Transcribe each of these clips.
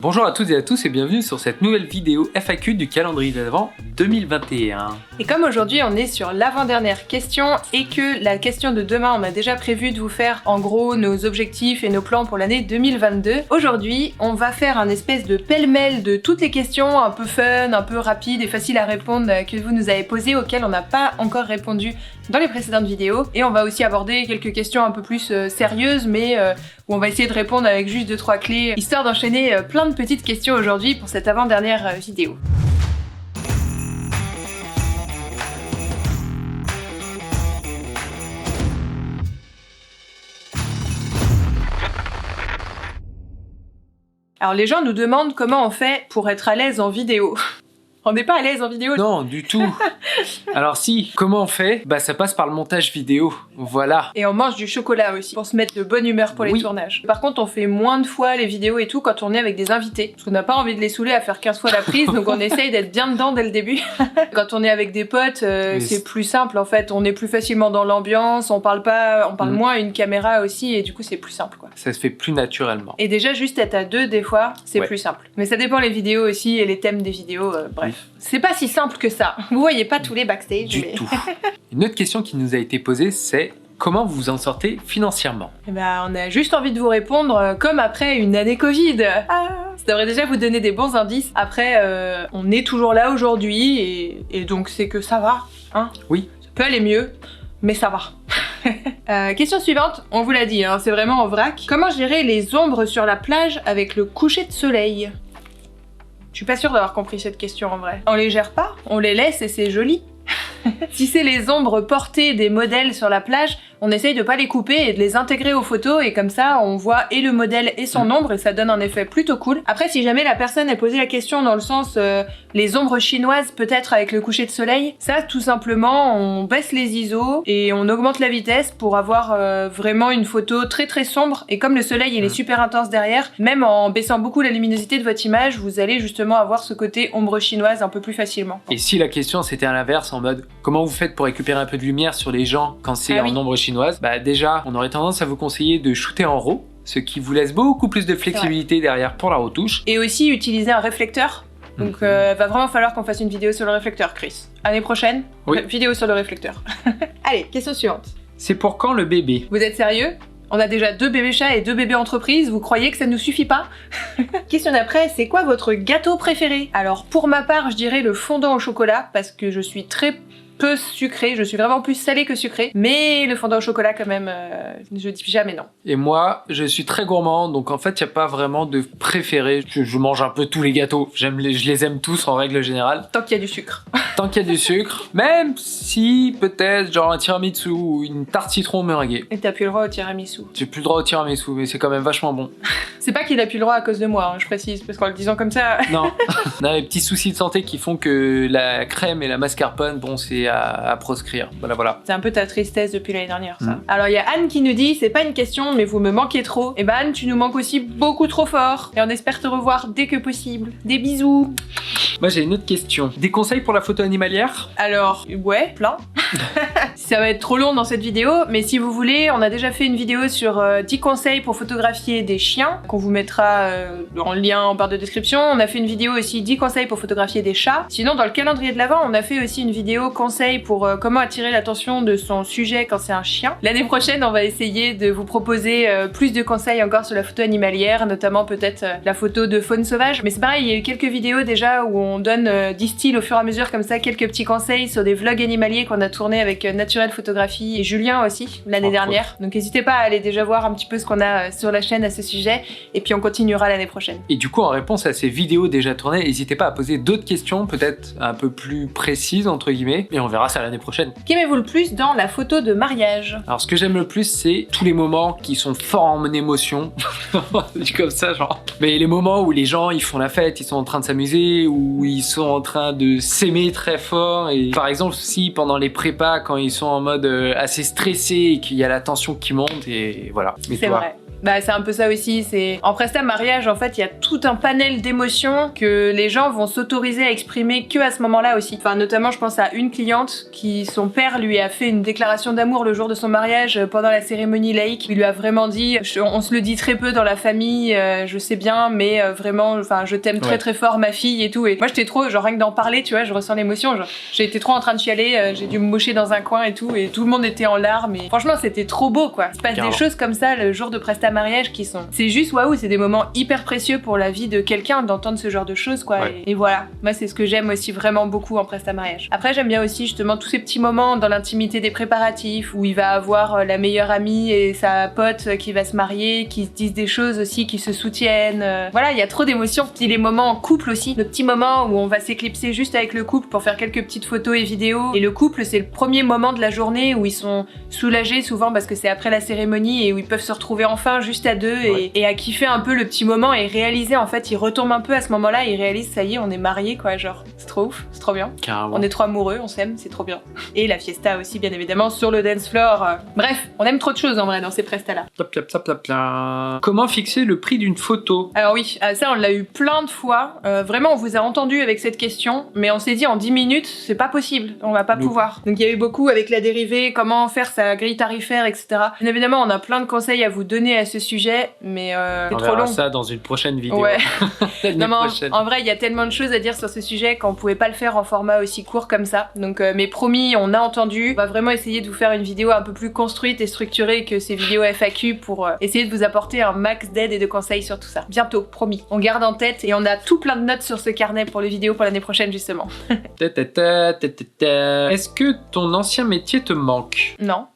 Bonjour à toutes et à tous et bienvenue sur cette nouvelle vidéo FAQ du calendrier de l'Avent 2021. Et comme aujourd'hui on est sur l'avant-dernière question et que la question de demain on a déjà prévu de vous faire en gros nos objectifs et nos plans pour l'année 2022, aujourd'hui on va faire un espèce de pêle-mêle de toutes les questions un peu fun, un peu rapides et faciles à répondre que vous nous avez posées, auxquelles on n'a pas encore répondu dans les précédentes vidéos. Et on va aussi aborder quelques questions un peu plus sérieuses mais où on va essayer de répondre avec juste 2-3 clés, histoire d'enchaîner plein de petites questions aujourd'hui pour cette avant-dernière vidéo. Alors les gens nous demandent comment on fait pour être à l'aise en vidéo. On n'est pas à l'aise en vidéo. Non, du tout. Alors si, comment on fait? Bah ça passe par le montage vidéo, voilà. Et on mange du chocolat aussi, pour se mettre de bonne humeur pour les tournages. Par contre, on fait moins de fois les vidéos et tout quand on est avec des invités. Parce qu'on n'a pas envie de les saouler à faire 15 fois la prise, donc on essaye d'être bien dedans dès le début. Quand on est avec des potes, c'est plus simple en fait. On est plus facilement dans l'ambiance, on parle moins à une caméra aussi, et du coup c'est plus simple quoi. Ça se fait plus naturellement. Et déjà, juste être à deux des fois, c'est plus simple. Mais ça dépend les vidéos aussi et les thèmes des vidéos, bref. C'est pas si simple que ça. Vous voyez pas tous les backstage. Du tout. Une autre question qui nous a été posée, c'est comment vous vous en sortez financièrement? Eh ben, on a juste envie de vous répondre comme après une année Covid. Ça devrait déjà vous donner des bons indices. Après, on est toujours là aujourd'hui et donc c'est que ça va. Hein, oui. Ça peut aller mieux, mais ça va. Question suivante, on vous l'a dit, hein, c'est vraiment en vrac. Comment gérer les ombres sur la plage avec le coucher de soleil? Je suis pas sûre d'avoir compris cette question en vrai. On les gère pas, on les laisse et c'est joli. Si c'est les ombres portées des modèles sur la plage, on essaye de pas les couper et de les intégrer aux photos et comme ça on voit et le modèle et son ombre et ça donne un effet plutôt cool. Après si jamais la personne a posé la question dans le sens les ombres chinoises peut-être avec le coucher de soleil, ça tout simplement on baisse les ISO et on augmente la vitesse pour avoir vraiment une photo très très sombre et comme le soleil il est super intense derrière, même en baissant beaucoup la luminosité de votre image, vous allez justement avoir ce côté ombre chinoise un peu plus facilement. Et si la question c'était à l'inverse en mode comment vous faites pour récupérer un peu de lumière sur les gens quand c'est en ombre chinoise, bah déjà on aurait tendance à vous conseiller de shooter en RAW, ce qui vous laisse beaucoup plus de flexibilité derrière pour la retouche. Et aussi utiliser un réflecteur. Donc va vraiment falloir qu'on fasse une vidéo sur le réflecteur, Chris. Année prochaine, vidéo sur le réflecteur. Allez, question suivante. C'est pour quand le bébé? Vous êtes sérieux? On a déjà 2 bébés chats et 2 bébés entreprises, vous croyez que ça nous suffit pas? Question d'après, c'est quoi votre gâteau préféré? Alors pour ma part, je dirais le fondant au chocolat, parce que je suis très peu sucré, je suis vraiment plus salé que sucré, mais le fondant au chocolat quand même, je dis jamais non. Et moi, je suis très gourmand, donc en fait, il n'y a pas vraiment de préféré. Je mange un peu tous les gâteaux, je les aime tous en règle générale. Tant qu'il y a du sucre. Tant qu'il y a du sucre, même si peut-être genre un tiramisu ou une tarte citron meringuée. Et t'as plus le droit au tiramisu. J'ai plus le droit au tiramisu, mais c'est quand même vachement bon. C'est pas qu'il a plus le droit à cause de moi, hein, je précise, parce qu'en le disant comme ça... Non, on a des petits soucis de santé qui font que la crème et la mascarpone, bon, c'est à proscrire. Voilà. C'est un peu ta tristesse depuis l'année dernière, ça. Alors il y a Anne qui nous dit, c'est pas une question, mais vous me manquez trop. Et bah Anne, tu nous manques aussi beaucoup trop fort. Et on espère te revoir dès que possible. Des bisous. Moi j'ai une autre question. Des conseils pour la photo animalière? Alors, ouais, plein. Ça va être trop long dans cette vidéo, mais si vous voulez, on a déjà fait une vidéo sur 10 conseils pour photographier des chiens, qu'on vous mettra en lien en barre de description. On a fait une vidéo aussi 10 conseils pour photographier des chats. Sinon, dans le calendrier de l'Avent, on a fait aussi une vidéo conseils pour comment attirer l'attention de son sujet quand c'est un chien. L'année prochaine, on va essayer de vous proposer plus de conseils encore sur la photo animalière, notamment peut-être la photo de faune sauvage. Mais c'est pareil, il y a eu quelques vidéos déjà où on donne distille au fur et à mesure comme ça quelques petits conseils sur des vlogs animaliers qu'on a tourné avec Naturel Photographie et Julien aussi l'année dernière. Donc n'hésitez pas à aller déjà voir un petit peu ce qu'on a sur la chaîne à ce sujet et puis on continuera l'année prochaine. Et du coup en réponse à ces vidéos déjà tournées, n'hésitez pas à poser d'autres questions peut-être un peu plus précises entre guillemets et on verra ça l'année prochaine. Qu'aimez-vous le plus dans la photo de mariage? Alors ce que j'aime le plus c'est tous les moments qui sont forts en émotion. Dit comme ça genre. Mais les moments où les gens ils font la fête, ils sont en train de s'amuser, où ils sont en train de s'aimer très fort et par exemple si pendant les prépas quand ils sont en mode assez stressés et qu'il y a la tension qui monte et voilà. Mais c'est vrai. Bah c'est un peu ça aussi, c'est en presta mariage en fait il y a tout un panel d'émotions que les gens vont s'autoriser à exprimer que à ce moment-là aussi. Enfin notamment je pense à une cliente qui son père lui a fait une déclaration d'amour le jour de son mariage pendant la cérémonie laïque. Il lui a vraiment dit, on se le dit très peu dans la famille, je sais bien, mais vraiment, enfin je t'aime très très fort ma fille et tout. Et moi j'étais trop, genre rien que d'en parler, tu vois, je ressens l'émotion. Genre j'ai été trop en train de chialer, j'ai dû me moucher dans un coin et tout, et tout le monde était en larmes. Et franchement c'était trop beau quoi. Il se passe des choses comme ça le jour de presta mariage qui sont, c'est juste waouh, c'est des moments hyper précieux pour la vie de quelqu'un d'entendre ce genre de choses quoi. Et voilà, moi c'est ce que j'aime aussi vraiment beaucoup en presta mariage. Après j'aime bien aussi justement tous ces petits moments dans l'intimité des préparatifs où il va avoir la meilleure amie et sa pote qui va se marier, qui se disent des choses aussi, qui se soutiennent. Voilà, il y a trop d'émotions. Puis les moments en couple aussi, le petit moment où on va s'éclipser juste avec le couple pour faire quelques petites photos et vidéos. Et le couple, c'est le premier moment de la journée où ils sont soulagés souvent parce que c'est après la cérémonie et où ils peuvent se retrouver enfin juste à deux et à kiffer un peu le petit moment et réaliser en fait, ils retombent un peu à ce moment-là, ils réalisent ça y est, on est mariés quoi, genre c'est trop ouf, c'est trop bien. Carrément. On est trop amoureux, on s'aime, c'est trop bien. Et la fiesta aussi bien évidemment sur le dance floor. Bref, on aime trop de choses en vrai dans ces prestas là. Comment fixer le prix d'une photo? Alors oui, ça on l'a eu plein de fois. Vraiment on vous a entendu avec cette question, mais on s'est dit en 10 minutes c'est pas possible, on va pas pouvoir. Donc il y a eu beaucoup avec la dérivée, comment faire sa grille tarifaire, etc. Bien évidemment on a plein de conseils à vous donner à ce sujet, mais c'est trop long. On verra ça dans une prochaine vidéo. Ouais. Non, mais en vrai il y a tellement de choses à dire sur ce sujet qu'on pouvait pas le faire en format aussi court comme ça. Donc mais promis, on a entendu. On va vraiment essayer de vous faire une vidéo un peu plus construite et structurée que ces vidéos FAQ pour essayer de vous apporter un max d'aide et de conseils sur tout ça. Bientôt, promis. On garde en tête et on a tout plein de notes sur ce carnet pour les vidéos pour l'année prochaine justement. Est-ce que ton ancien métier te manque? Non.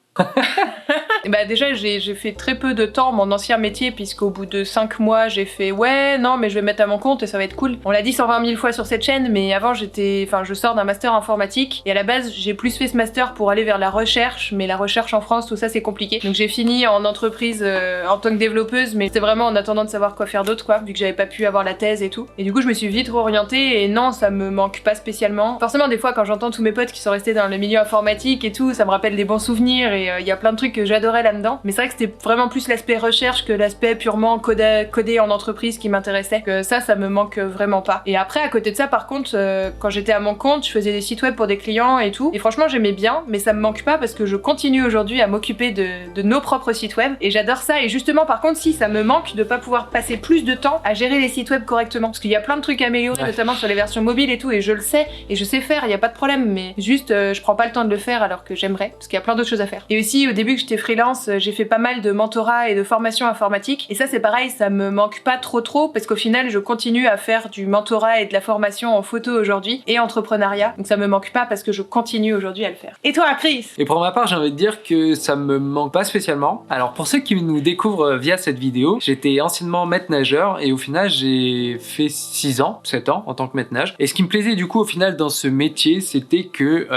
Bah déjà j'ai fait très peu de temps mon ancien métier puisqu'au bout de 5 mois j'ai fait ouais non mais je vais me mettre à mon compte et ça va être cool. On l'a dit 120 000 fois sur cette chaîne mais avant je sors d'un master informatique et à la base j'ai plus fait ce master pour aller vers la recherche mais la recherche en France tout ça c'est compliqué. Donc j'ai fini en entreprise en tant que développeuse mais c'était vraiment en attendant de savoir quoi faire d'autre quoi vu que j'avais pas pu avoir la thèse et tout. Et du coup je me suis vite réorientée et non ça me manque pas spécialement. Forcément des fois quand j'entends tous mes potes qui sont restés dans le milieu informatique et tout ça me rappelle des bons souvenirs et il y a plein de trucs que j'adorais là-dedans. Mais c'est vrai que c'était vraiment plus l'aspect recherche que l'aspect purement codé en entreprise qui m'intéressait. Que ça me manque vraiment pas. Et après, à côté de ça, par contre, quand j'étais à mon compte, je faisais des sites web pour des clients et tout. Et franchement, j'aimais bien, mais ça me manque pas parce que je continue aujourd'hui à m'occuper de nos propres sites web. Et j'adore ça. Et justement, par contre, si ça me manque de pas pouvoir passer plus de temps à gérer les sites web correctement. Parce qu'il y a plein de trucs à améliorer, notamment sur les versions mobiles et tout. Et je le sais, et je sais faire, il y a pas de problème. Mais juste, je prends pas le temps de le faire alors que j'aimerais. Parce qu'il y a plein d'autres choses à faire. Et aussi, au début que j'étais freelance, j'ai fait pas mal de mentorat et de formation informatique et ça c'est pareil, ça me manque pas trop parce qu'au final je continue à faire du mentorat et de la formation en photo aujourd'hui et entrepreneuriat, donc ça me manque pas parce que je continue aujourd'hui à le faire. Et toi Chris? Et pour ma part j'ai envie de dire que ça me manque pas spécialement. Alors pour ceux qui nous découvrent via cette vidéo, j'étais anciennement maître nageur et au final j'ai fait 7 ans en tant que maître nage et ce qui me plaisait du coup au final dans ce métier c'était que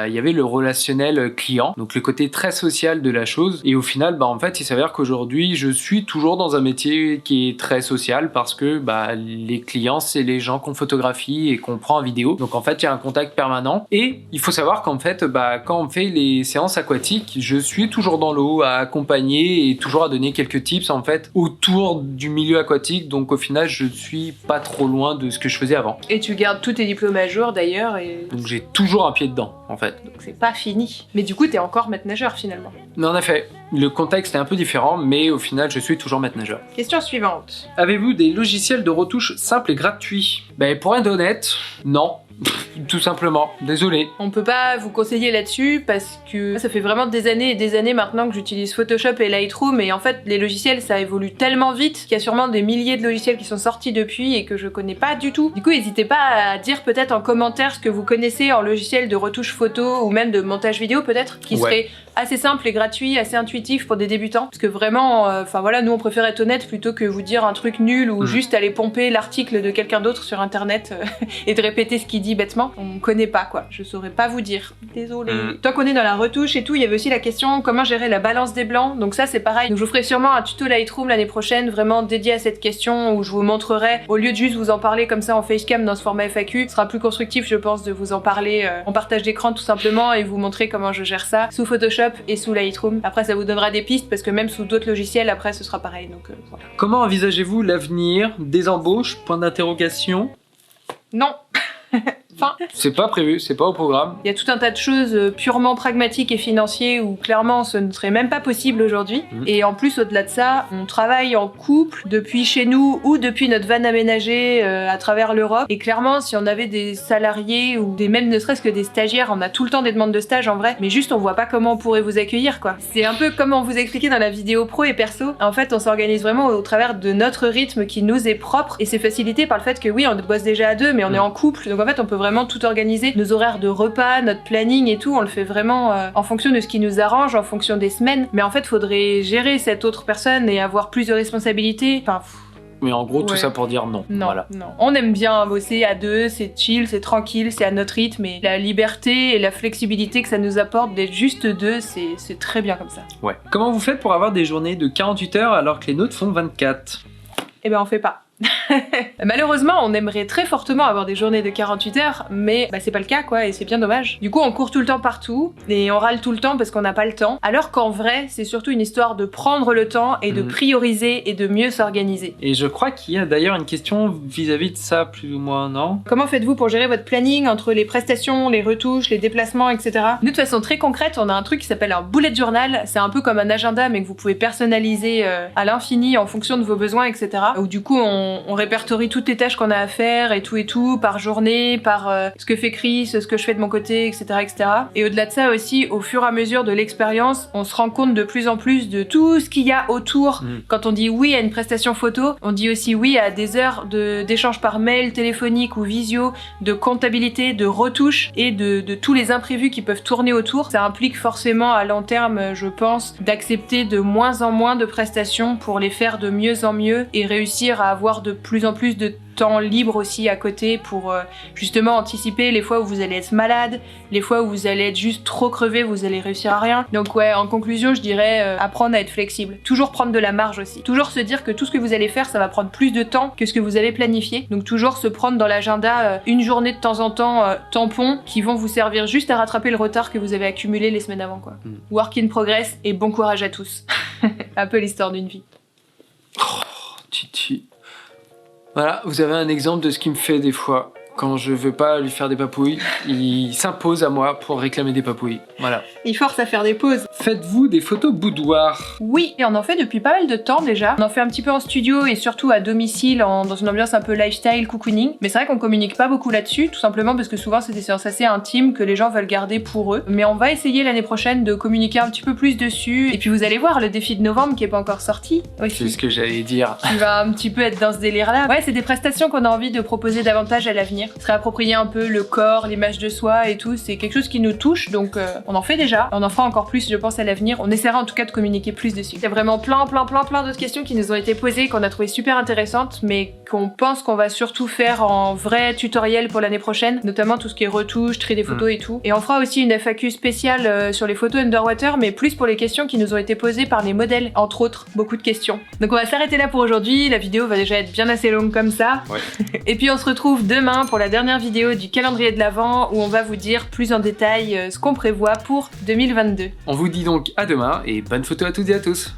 il y avait le relationnel client, donc le côté très social de la chose et au final en fait il s'avère qu'aujourd'hui je suis toujours dans un métier qui est très social parce que les clients c'est les gens qu'on photographie et qu'on prend en vidéo, donc en fait il y a un contact permanent et il faut savoir qu'en fait quand on fait les séances aquatiques je suis toujours dans l'eau à accompagner et toujours à donner quelques tips en fait autour du milieu aquatique, donc au final je suis pas trop loin de ce que je faisais avant. Et tu gardes tous tes diplômes à jour d'ailleurs et... Donc j'ai toujours un pied dedans en fait. Donc c'est pas fini. Mais du coup t'es encore maître nageur finalement. Mais en effet, le contexte est un peu différent, mais au final, je suis toujours maître nageur. Question suivante. Avez-vous des logiciels de retouche simples et gratuits? Pour être honnête, non. Tout simplement, désolé. On peut pas vous conseiller là-dessus parce que ça fait vraiment des années et des années maintenant que j'utilise Photoshop et Lightroom et en fait les logiciels ça évolue tellement vite qu'il y a sûrement des milliers de logiciels qui sont sortis depuis et que je connais pas du tout. Du coup n'hésitez pas à dire peut-être en commentaire ce que vous connaissez en logiciel de retouche photo ou même de montage vidéo peut-être qui serait assez simple et gratuit, assez intuitif pour des débutants parce que vraiment, nous on préfère être honnête plutôt que vous dire un truc nul ou juste aller pomper l'article de quelqu'un d'autre sur internet et de répéter ce qu'il dit bêtement. On connaît pas quoi, je saurais pas vous dire. Désolée. Tant qu'on est dans la retouche et tout, il y avait aussi la question comment gérer la balance des blancs, donc ça c'est pareil. Donc je vous ferai sûrement un tuto Lightroom l'année prochaine vraiment dédié à cette question où je vous montrerai, au lieu de juste vous en parler comme ça en facecam dans ce format FAQ, ce sera plus constructif je pense de vous en parler en partage d'écran tout simplement et vous montrer comment je gère ça sous Photoshop et sous Lightroom. Après ça vous donnera des pistes parce que même sous d'autres logiciels, après, ce sera pareil. Donc voilà. Comment envisagez-vous l'avenir des embauches? Point d'interrogation. Non. Enfin, C'est pas prévu, c'est pas au programme. il y a tout un tas de choses purement pragmatiques et financiers où clairement ce ne serait même pas possible aujourd'hui. Et en plus, au-delà de ça, on travaille en couple depuis chez nous ou depuis notre van aménagé à travers l'Europe. Et clairement, si on avait des salariés ou même ne serait-ce que des stagiaires, on a tout le temps des demandes de stage en vrai, mais juste on voit pas comment on pourrait vous accueillir quoi. C'est un peu comme on vous expliquait dans la vidéo pro et perso. En fait, on s'organise vraiment au travers de notre rythme qui nous est propre et c'est facilité par le fait que oui, on bosse déjà à deux, mais on est en couple, donc en fait, on peut vraiment tout organiser, nos horaires de repas, notre planning et tout, on le fait vraiment en fonction de ce qui nous arrange, en fonction des semaines. Mais en fait, faudrait gérer cette autre personne et avoir plus de responsabilités. Enfin, Mais en gros, tout Ouais. ça pour dire non. non, Voilà. non. On aime bien bosser à deux, c'est chill, c'est tranquille, c'est à notre rythme et la liberté et la flexibilité que ça nous apporte d'être juste deux, c'est très bien comme ça. Ouais. Comment vous faites pour avoir des journées de 48 heures alors que les nôtres font 24? Eh ben on fait pas. Malheureusement, on aimerait très fortement avoir des journées de 48 heures, mais c'est pas le cas quoi, et c'est bien dommage. Du coup, on court tout le temps partout, et on râle tout le temps parce qu'on n'a pas le temps, alors qu'en vrai, c'est surtout une histoire de prendre le temps et de prioriser et de mieux s'organiser. Et je crois qu'il y a d'ailleurs une question vis-à-vis de ça, plus ou moins, non? Comment faites-vous pour gérer votre planning entre les prestations, les retouches, les déplacements, etc. Nous, de façon très concrète, on a un truc qui s'appelle un bullet journal, c'est un peu comme un agenda, mais que vous pouvez personnaliser à l'infini en fonction de vos besoins, etc. Où du coup, on répertorie toutes les tâches qu'on a à faire et tout, par journée, par ce que fait Chris, ce que je fais de mon côté, etc. etc. Et au-delà de ça aussi, au fur et à mesure de l'expérience, on se rend compte de plus en plus de tout ce qu'il y a autour. Quand on dit oui à une prestation photo, on dit aussi oui à des heures d'échange par mail, téléphonique ou visio, de comptabilité, de retouches et de tous les imprévus qui peuvent tourner autour. Ça implique forcément à long terme, je pense, d'accepter de moins en moins de prestations pour les faire de mieux en mieux et réussir à avoir de plus en plus de temps libre aussi à côté pour justement anticiper les fois où vous allez être malade, les fois où vous allez être juste trop crevé, vous allez réussir à rien. Donc ouais, en conclusion, je dirais apprendre à être flexible. Toujours prendre de la marge aussi. Toujours se dire que tout ce que vous allez faire, ça va prendre plus de temps que ce que vous avez planifié. Donc toujours se prendre dans l'agenda une journée de temps en temps tampon qui vont vous servir juste à rattraper le retard que vous avez accumulé les semaines avant quoi. Work in progress et bon courage à tous. Un peu l'histoire d'une vie. Titi. Voilà, vous avez un exemple de ce qui me fait des fois. Quand je veux pas lui faire des papouilles, il s'impose à moi pour réclamer des papouilles. Voilà. Il force à faire des pauses. Faites-vous des photos boudoir? Oui, et on en fait depuis pas mal de temps déjà. On en fait un petit peu en studio et surtout à domicile, dans une ambiance un peu lifestyle, cocooning. Mais c'est vrai qu'on communique pas beaucoup là-dessus, tout simplement parce que souvent c'est des séances assez intimes que les gens veulent garder pour eux. Mais on va essayer l'année prochaine de communiquer un petit peu plus dessus. Et puis vous allez voir le défi de novembre qui est pas encore sorti aussi. C'est ce que j'allais dire. Qui va un petit peu être dans ce délire-là. Ouais, c'est des prestations qu'on a envie de proposer davantage à l'avenir. Se réapproprier un peu le corps, l'image de soi et tout, c'est quelque chose qui nous touche, donc on en fait déjà. On en fera encore plus, je pense, à l'avenir. On essaiera en tout cas de communiquer plus dessus. Il y a vraiment plein d'autres questions qui nous ont été posées, qu'on a trouvées super intéressantes, mais qu'on pense qu'on va surtout faire en vrai tutoriel pour l'année prochaine, notamment tout ce qui est retouche, tri des photos et tout. Et on fera aussi une FAQ spéciale sur les photos underwater, mais plus pour les questions qui nous ont été posées par les modèles, entre autres. Beaucoup de questions. Donc on va s'arrêter là pour aujourd'hui. La vidéo va déjà être bien assez longue comme ça. Ouais. Et puis on se retrouve demain pour la dernière vidéo du calendrier de l'Avent où on va vous dire plus en détail ce qu'on prévoit pour 2022. On vous dit donc à demain et bonne photo à toutes et à tous.